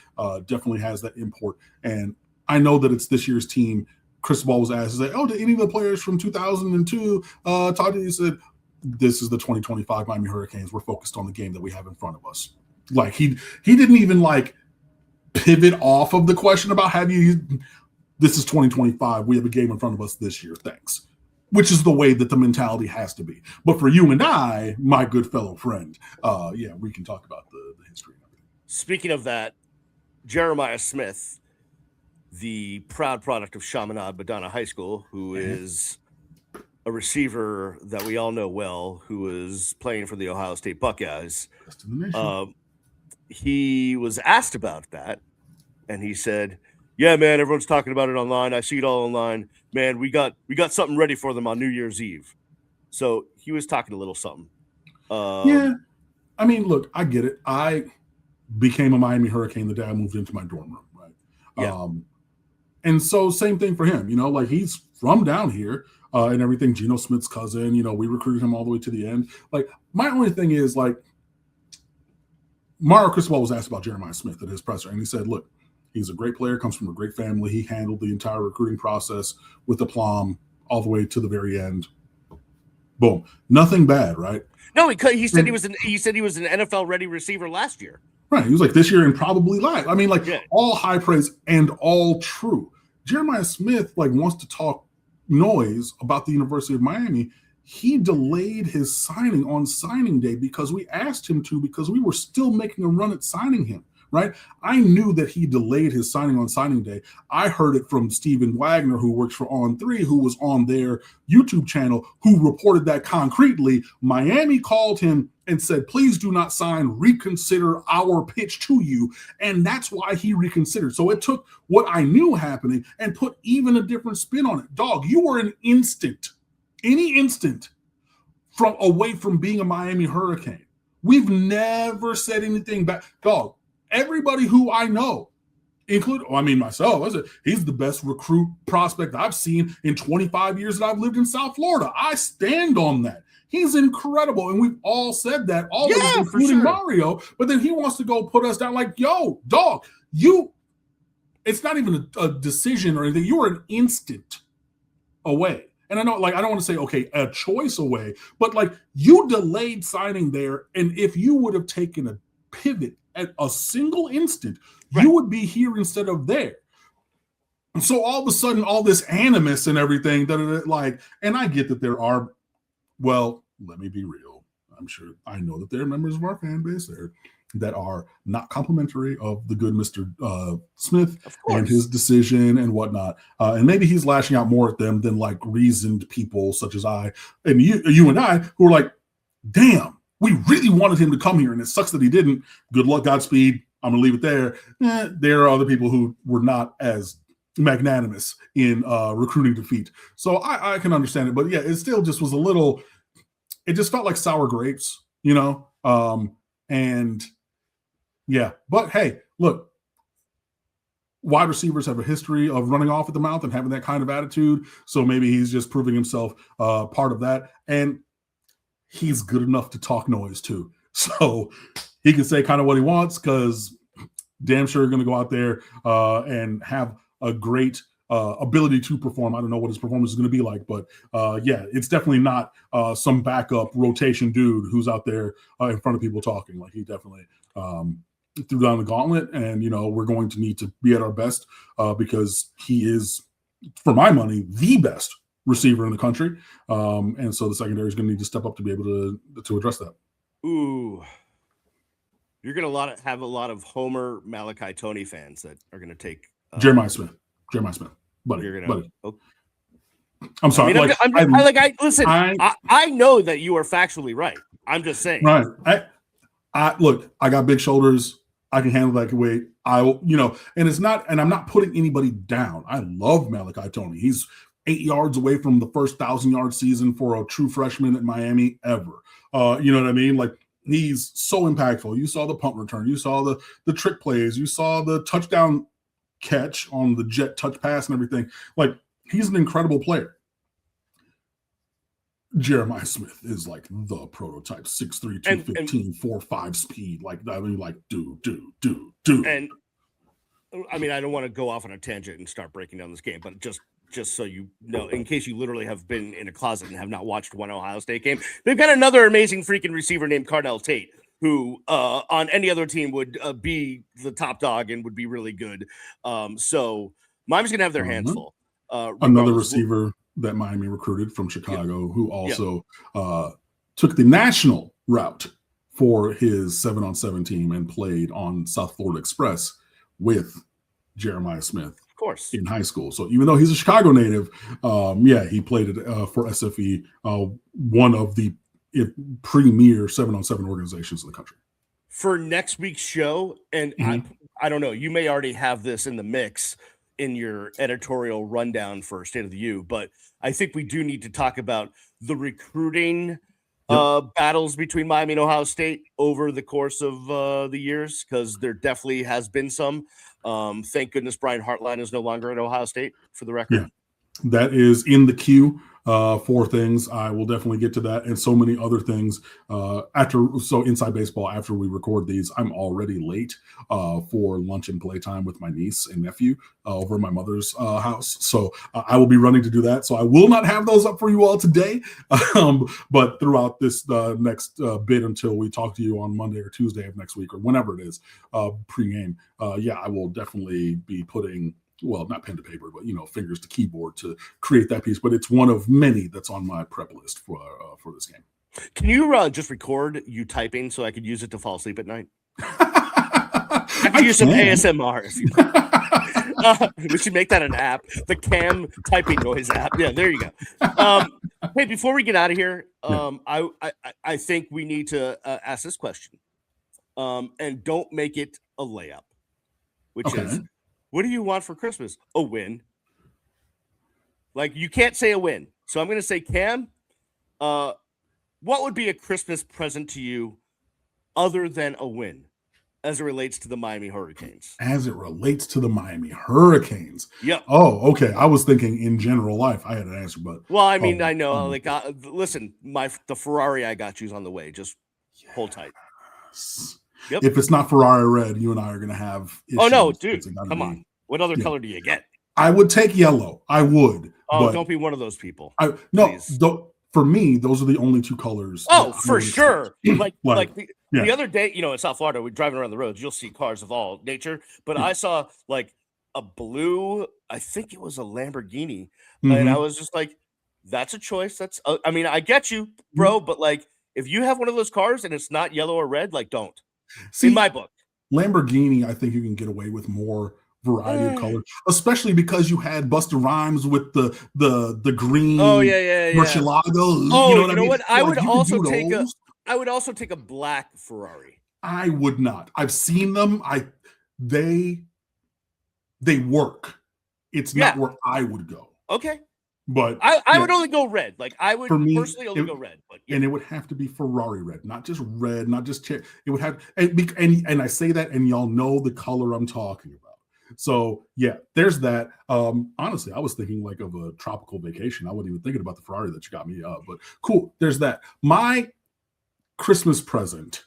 definitely has that import. And I know that it's this year's team. Cristobal was asked, did any of the players from 2002 talk to you? He said, this is the 2025 Miami Hurricanes. We're focused on the game that we have in front of us. Like he didn't even pivot off of the question about this is 2025. We have a game in front of us this year. Thanks. Which is the way that the mentality has to be. But for you and I, my good fellow friend, we can talk about the history. Speaking of that, Jeremiah Smith, the proud product of Chaminade Madonna High School, who is a receiver that we all know well, who is playing for the Ohio State Buckeyes. He was asked about that, and he said, yeah, man, everyone's talking about it online. I see it all online. Man, we got something ready for them on New Year's Eve. So he was talking a little something. Yeah. I mean, look, I get it. I became a Miami Hurricane the day I moved into my dorm room, right? Yeah. And so same thing for him, he's from down here and everything. Geno Smith's cousin, we recruited him all the way to the end. Like, my only thing is, Mario Cristobal was asked about Jeremiah Smith at his presser, and he said, look, he's a great player, comes from a great family. He handled the entire recruiting process with aplomb all the way to the very end. Boom. Nothing bad, right? No, he said he was an NFL ready receiver last year. Right. He was like this year and probably last. I mean, all high praise and all true. Jeremiah Smith wants to talk noise about the University of Miami. He delayed his signing on signing day because we asked him to, because we were still making a run at signing him. Right. I knew that he delayed his signing on signing day. I heard it from Steven Wagner, who works for On3, who was on their YouTube channel, who reported that concretely. Miami called him and said, please do not sign, reconsider our pitch to you. And that's why he reconsidered. So it took what I knew happening and put even a different spin on it. Dog, you were any instant away from being a Miami Hurricane. We've never said anything bad. Dog, everybody who I know, including, myself, I said, he's the best recruit prospect I've seen in 25 years that I've lived in South Florida. I stand on that. He's incredible. And we've all said that, all of us, including Mario. But then he wants to go put us down yo, dog, it's not even a decision or anything. You were an instant away. And I know, I don't want to say, okay, a choice away, but you delayed signing there. And if you would have taken a pivot at a single instant, right, you would be here instead of there. And so all of a sudden, all this animus and everything, and I get that there are, well, let me be real. I know that there are members of our fan base there that are not complimentary of the good Mr. Smith and his decision and whatnot. And maybe he's lashing out more at them than reasoned people such as I and you and I, who are like, damn, we really wanted him to come here, and it sucks that he didn't. Good luck, Godspeed. I'm going to leave it there. There are other people who were not as magnanimous in recruiting defeat. So I can understand it. But, yeah, it still just was a little – it just felt like sour grapes, and, yeah. But, hey, look, wide receivers have a history of running off at the mouth and having that kind of attitude. So maybe he's just proving himself part of that. And he's good enough to talk noise too. So he can say kind of what he wants, because damn sure going to go out there and have a great ability to perform. I don't know what his performance is going to be like, but it's definitely not some backup rotation dude who's out there in front of people talking. He definitely threw down the gauntlet, and, we're going to need to be at our best because he is, for my money, the best receiver in the country. And so the secondary is going to need to step up to be able to address that. Ooh. You're going to have a lot of Homer Malachi Tony fans that are going to take Jeremiah Smith, buddy. You're gonna, buddy. Okay. I'm sorry. I know that you are factually right. I'm just saying. Right. I got big shoulders. I can handle that weight. And I'm not putting anybody down. I love Malachi Tony. He's 8 yards away from the first 1,000-yard season for a true freshman at Miami ever. You know what I mean? Like, he's so impactful. You saw the punt return. You saw the trick plays. You saw the touchdown catch on the jet touch pass and everything. Like, he's an incredible player. Jeremiah Smith is like the prototype, 6'3", 215, 4.5 speed. Like, I mean, like, dude. And I mean, I don't want to go off on a tangent and start breaking down this game, but just so you know, in case you literally have been in a closet and have not watched one Ohio State game, they've got another amazing freaking receiver named Cardell Tate, who on any other team would be the top dog and would be really good. So Miami's going to have their hands full. Another receiver that Miami recruited from Chicago, who also took the national route for his 7-on-7 team and played on South Florida Express with Jeremiah Smith, of course, in high school. So even though he's a Chicago native, he played for SFE, one of the premier 7-on-7 organizations in the country. For next week's show, and I don't know, you may already have this in the mix in your editorial rundown for State of the U, but I think we do need to talk about the recruiting battles between Miami and Ohio State over the course of the years, because there definitely has been some. Thank goodness Brian Hartline is no longer at Ohio State, for the record. Yeah, that is in the queue for things. I will definitely get to that and so many other things Inside Baseball, after we record these, I'm already late for lunch and playtime with my niece and nephew over at my mother's house. So I will be running to do that. So I will not have those up for you all today. But throughout this next bit until we talk to you on Monday or Tuesday of next week or whenever it is pre-game, I will definitely be putting, well, not pen to paper, but, fingers to keyboard to create that piece. But it's one of many that's on my prep list for this game. Can you just record you typing so I could use it to fall asleep at night? I could use some ASMR if you we should make that an app, the Cam typing noise app. Yeah, there you go. Hey, before we get out of here, I think we need to ask this question, and don't make it a layup, which is, what do you want for Christmas? A win. Like, you can't say a win. So I'm going to say, Cam, what would be a Christmas present to you other than a win as it relates to the Miami Hurricanes? As it relates to the Miami Hurricanes? Yep. Oh, okay. I was thinking in general life. I had an answer, but... Well, I mean, I know. Listen, the Ferrari I got you's on the way. Just hold tight. Yep. If it's not Ferrari red, you and I are going to have issues. Oh, no, dude. Come on. What other color do you get? I would take yellow. I would. Oh, don't be one of those people. For me, those are the only two colors. Oh, for sure. Like the other day, in South Florida, we're driving around the roads. You'll see cars of all nature. But I saw like a blue, I think it was a Lamborghini. And I was just like, that's a choice. I mean, I get you, bro. But like, if you have one of those cars and it's not yellow or red, like, don't. See, in my book. Lamborghini, I think you can get away with more variety of colors, especially because you had Busta Rhymes with the green. Oh yeah. Murcielago. Oh, you know what? I would also take a black Ferrari. I would not. I've seen them. They work. It's not where I would go. Okay. But I would only go red. Like, I would personally only go red. But and it would have to be Ferrari red, not just red, not just it would have and I say that, and y'all know the color I'm talking about. So there's that. Honestly, I was thinking like of a tropical vacation. I wasn't even thinking about the Ferrari that you got me. But cool. There's that. My Christmas present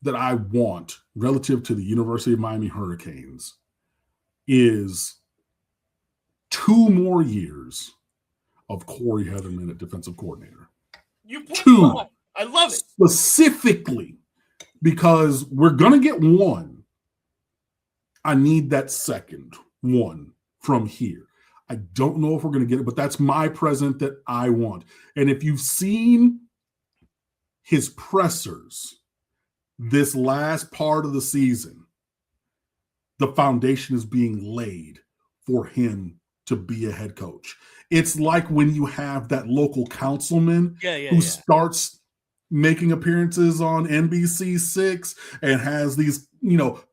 that I want relative to the University of Miami Hurricanes is 2 more years of Corey Heatherman at defensive coordinator. You put 2. I love it. Specifically because we're going to get 1. I need that second one from here. I don't know if we're going to get it, but that's my present that I want. And if you've seen his pressers this last part of the season, the foundation is being laid for him to be a head coach. It's like when you have that local councilman who starts making appearances on NBC6 and has these,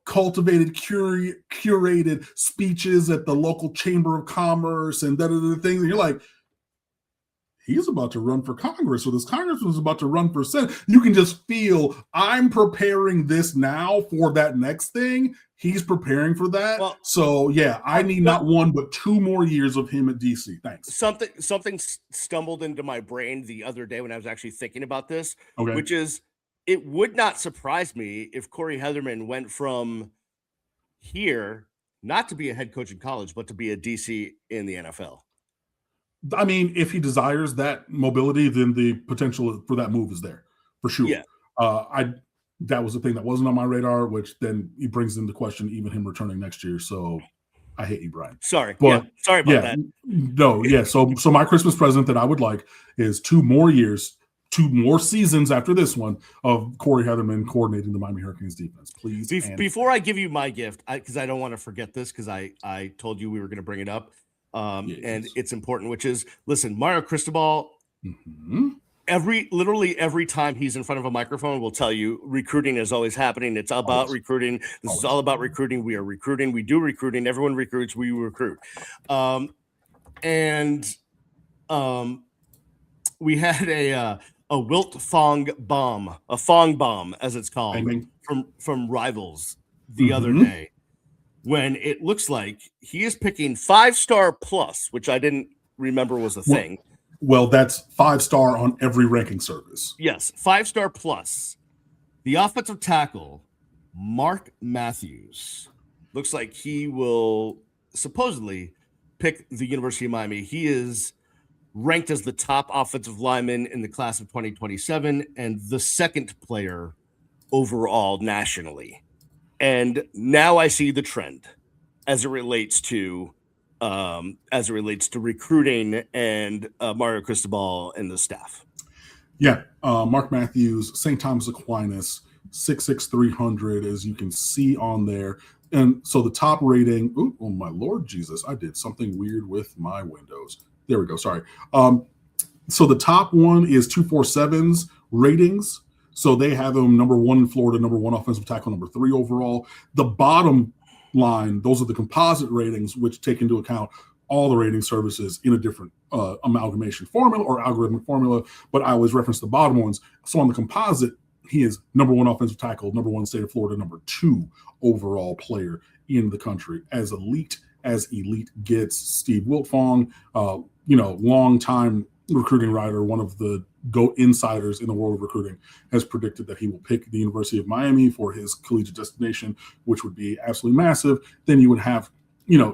cultivated, curated speeches at the local chamber of commerce and things. And you're like, he's about to run for Congress, or this congressman's about to run for Senate. You can just feel, I'm preparing this now for that next thing. He's preparing for that. Well, so, yeah, I need not one but 2 more years of him at DC. Thanks. Something stumbled into my brain the other day when I was actually thinking about this, which is, it would not surprise me if Corey Heatherman went from here not to be a head coach in college, but to be a DC in the NFL. I mean, if he desires that mobility, then the potential for that move is there for sure. Yeah. That was the thing that wasn't on my radar, which then he brings into question even him returning next year. So I hate you, Brian. Sorry. But, sorry about that. No, yeah. So my Christmas present that I would like is 2 more years, 2 more seasons after this one of Corey Heatherman coordinating the Miami Hurricanes defense, please. Before I give you my gift, because I don't want to forget this, because I told you we were going to bring it up. And it's important, which is, listen, Mario Cristobal, literally every time he's in front of a microphone will tell you recruiting is always happening. It's about recruiting. This is all about recruiting. We are recruiting. We do recruiting. Everyone recruits. We recruit. We had a Wilt Fong bomb, a Fong bomb, as it's called, from Rivals the other day, when it looks like he is picking 5-star plus, which I didn't remember was a thing. Well, that's 5-star on every ranking service. Yes, 5-star plus. The offensive tackle, Mark Matthews, looks like he will supposedly pick the University of Miami. He is ranked as the top offensive lineman in the class of 2027 and the second player overall nationally. And now I see the trend as it relates to recruiting and Mario Cristobal and the staff. Yeah, Mark Matthews, St. Thomas Aquinas, 6'6", 300, as you can see on there. And so the top rating, oh my Lord Jesus, I did something weird with my windows. There we go, sorry. So the top one is 247's ratings. So they have him number 1 in Florida, number 1 offensive tackle, number 3 overall. The bottom line, those are the composite ratings, which take into account all the rating services in a different amalgamation formula or algorithmic formula, but I always reference the bottom ones. So on the composite, he is number 1 offensive tackle, number 1 state of Florida, number 2 overall player in the country. As elite gets. Steve Wiltfong, long-time recruiting writer, one of the GOAT insiders in the world of recruiting, has predicted that he will pick the University of Miami for his collegiate destination, which would be absolutely massive. Then you would have,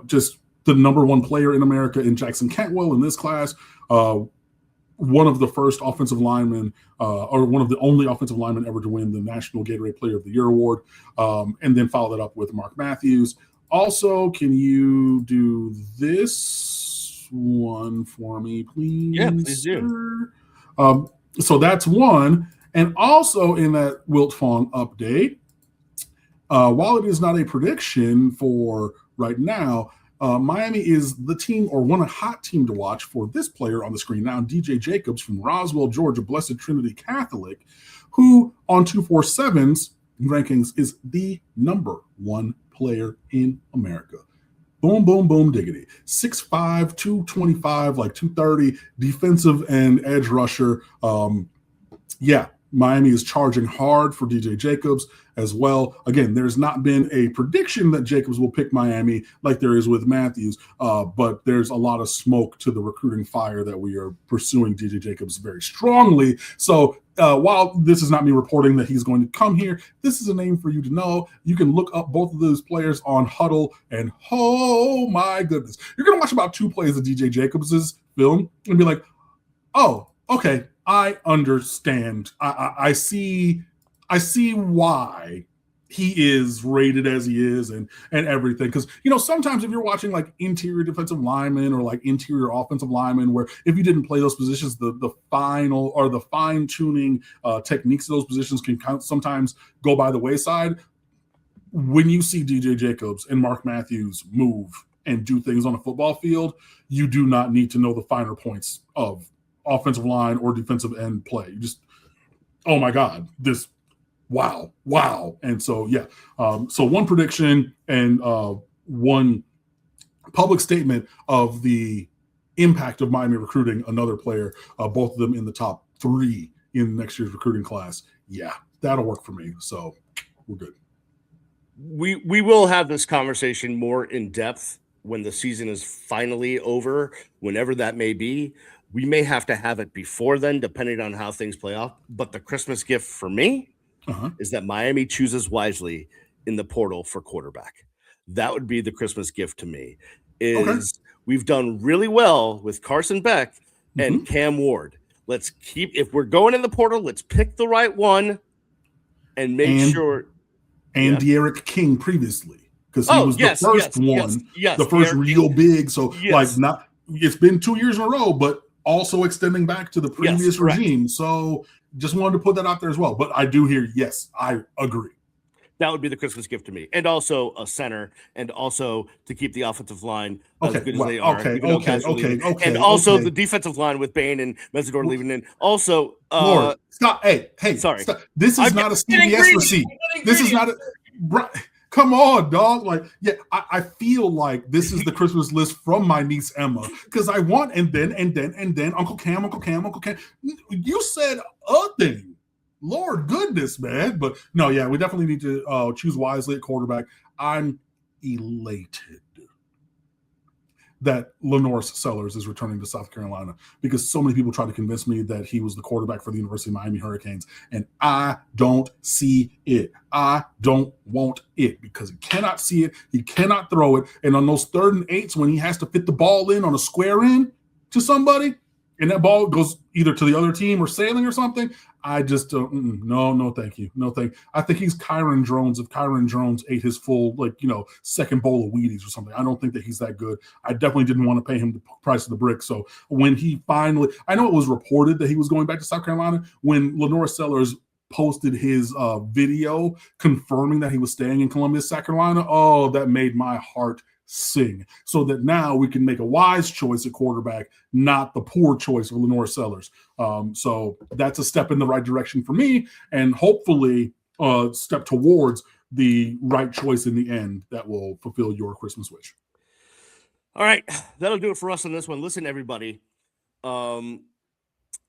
just the number 1 player in America in Jackson Cantwell in this class, one of the first offensive linemen, or one of the only offensive linemen ever to win the National Gatorade Player of the Year award, and then follow that up with Mark Matthews. Also, can you do this one for me, please? Yeah, please do. So that's one. And also in that Wilt Fong update, while it is not a prediction for right now, Miami is the team, or one hot team to watch for this player on the screen now, DJ Jacobs from Roswell, Georgia, Blessed Trinity Catholic, who on 247's rankings is the number 1 player in America. Boom, boom, boom, diggity. 6'5", 225, like 230, defensive and edge rusher. Miami is charging hard for DJ Jacobs as well. Again, there's not been a prediction that Jacobs will pick Miami like there is with Matthews, but there's a lot of smoke to the recruiting fire that we are pursuing DJ Jacobs very strongly. So while this is not me reporting that he's going to come here, this is a name for you to know. You can look up both of those players on Huddle, and oh my goodness, you're going to watch about 2 plays of DJ Jacobs' film and be like, oh, okay, I understand. I see why he is rated as he is and everything. Because, sometimes if you're watching like interior defensive linemen or like interior offensive linemen, where if you didn't play those positions, the final or the fine tuning techniques of those positions can sometimes go by the wayside. When you see DJ Jacobs and Mark Matthews move and do things on a football field, you do not need to know the finer points of offensive line or defensive end play. oh my God, wow. And so, yeah. So one prediction and one public statement of the impact of Miami recruiting another player, both of them in the top 3 in next year's recruiting class. Yeah, that'll work for me. So we're good. We will have this conversation more in depth when the season is finally over, whenever that may be. We may have to have it before then, depending on how things play off. But the Christmas gift for me is that Miami chooses wisely in the portal for quarterback. That would be the Christmas gift to me. We've done really well with Carson Beck and Cam Ward. Let's keep, if we're going in the portal, let's pick the right one and make sure. And De'Eric King previously, because he was the first one, the first real big. So not, it's been 2 years in a row, but also extending back to the previous regime. So just wanted to put that out there as well. But I do hear, yes, I agree. That would be the Christmas gift to me. And also a center, and also to keep the offensive line as good as they are. Okay. And also the defensive line with Bain and Mezzador leaving in. Also, Lord, stop. Hey, sorry. Stop. This is not a CBS receipt. This is not a. Come on, dog. Like, yeah, I feel like this is the Christmas list from my niece Emma, because I want and then Uncle Cam. You said a thing. Lord goodness, man. But no, yeah, we definitely need to choose wisely at quarterback. I'm elated that LaNorris Sellers is returning to South Carolina, because so many people tried to convince me that he was the quarterback for the University of Miami Hurricanes, and I don't see it. I don't want it, because he cannot see it. He cannot throw it. And on those 3rd and 8s, when he has to fit the ball in on a square in to somebody, and that ball goes either to the other team or sailing or something, I just no, thank you. No, thank you. I think he's Kyron Drones if Kyron Drones ate his full, second bowl of Wheaties or something. I don't think that he's that good. I definitely didn't want to pay him the price of the brick. So when he finally, I know it was reported that he was going back to South Carolina, when LaNorris Sellers posted his video confirming that he was staying in Columbia, South Carolina, oh, that made my heart sing. So that now we can make a wise choice at quarterback, not the poor choice of LaNorris Sellers. So that's a step in the right direction for me, and hopefully a step towards the right choice in the end that will fulfill your Christmas wish. All right, that'll do it for us on this one. Listen, everybody, listen,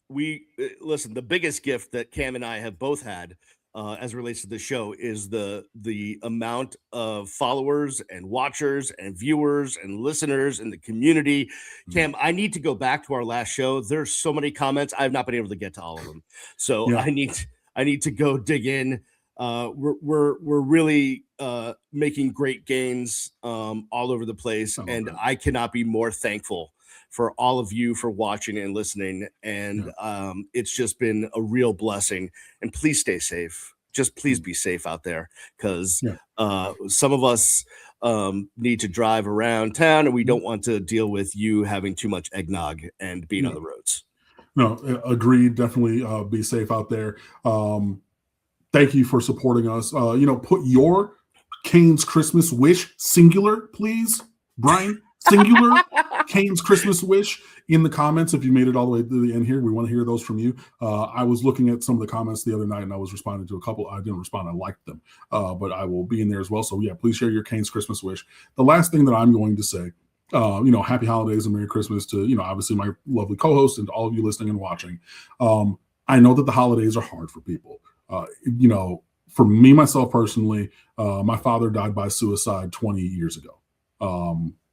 the biggest gift that Cam and I have both had as it relates to the show is the amount of followers and watchers and viewers and listeners in the community. Cam, I need to go back to our last show. There's so many comments. I've not been able to get to all of them. So I need to go dig in. We're really making great gains all over the place. And I cannot be more thankful for all of you for watching and listening. And it's just been a real blessing. And please stay safe. Just please be safe out there, because some of us need to drive around town, and we don't want to deal with you having too much eggnog and being on the roads. No, agreed. Definitely be safe out there. Thank you for supporting us. Put your Cane's Christmas wish, singular, please, Brian. Singular Cane's Christmas wish in the comments. If you made it all the way to the end here, we want to hear those from you. I was looking at some of the comments the other night, and I was responding to a couple. I didn't respond. I liked them, but I will be in there as well. So yeah, please share your Cane's Christmas wish. The last thing that I'm going to say, happy holidays and Merry Christmas to, obviously my lovely co-host and to all of you listening and watching. I know that the holidays are hard for people. For me, myself personally, my father died by suicide 20 years ago.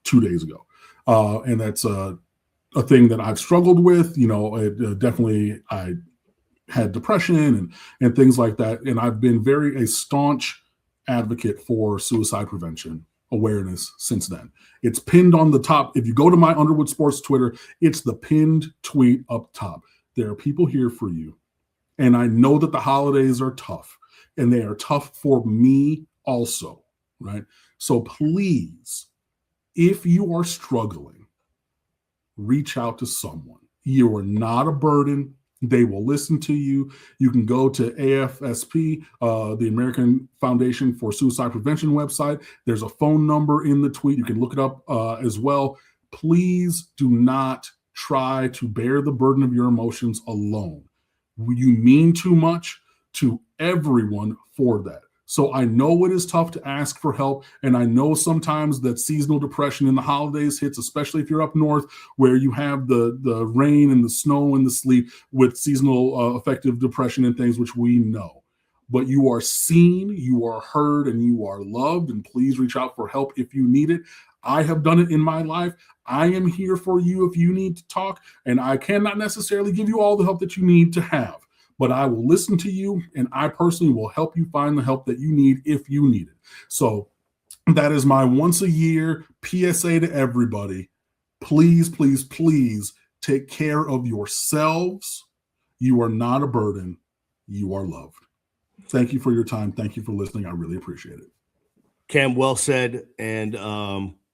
2 days ago. And that's a thing that I've struggled with. Definitely I had depression and things like that. And I've been a staunch advocate for suicide prevention awareness since then. It's pinned on the top. If you go to my Underwood Sports Twitter, it's the pinned tweet up top. There are people here for you. And I know that the holidays are tough, and they are tough for me also, right? So please, if you are struggling, reach out to someone. You are not a burden. They will listen to you. You can go to AFSP, the American Foundation for Suicide Prevention website. There's a phone number in the tweet. You can look it up as well. Please do not try to bear the burden of your emotions alone. You mean too much to everyone for that. So I know it is tough to ask for help, and I know sometimes that seasonal depression in the holidays hits, especially if you're up north where you have the rain and the snow and the sleet with seasonal affective depression and things, which we know. But you are seen, you are heard, and you are loved, and please reach out for help if you need it. I have done it in my life. I am here for you if you need to talk, and I cannot necessarily give you all the help that you need to have. But I will listen to you, and I personally will help you find the help that you need if you need it. So that is my once a year PSA to everybody. Please, please, please take care of yourselves. You are not a burden. You are loved. Thank you for your time. Thank you for listening. I really appreciate it. Cam, well said, and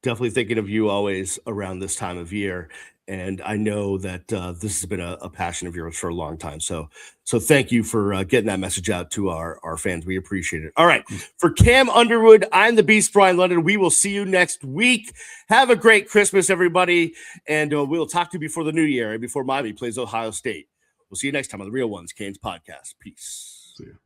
definitely thinking of you always around this time of year. And I know that this has been a passion of yours for a long time. So thank you for getting that message out to our fans. We appreciate it. All right. For Cam Underwood, I'm the Beast, Brian London. We will see you next week. Have a great Christmas, everybody. And we'll talk to you before the new year and before Miami plays Ohio State. We'll see you next time on the Real Ones Canes podcast. Peace. See you.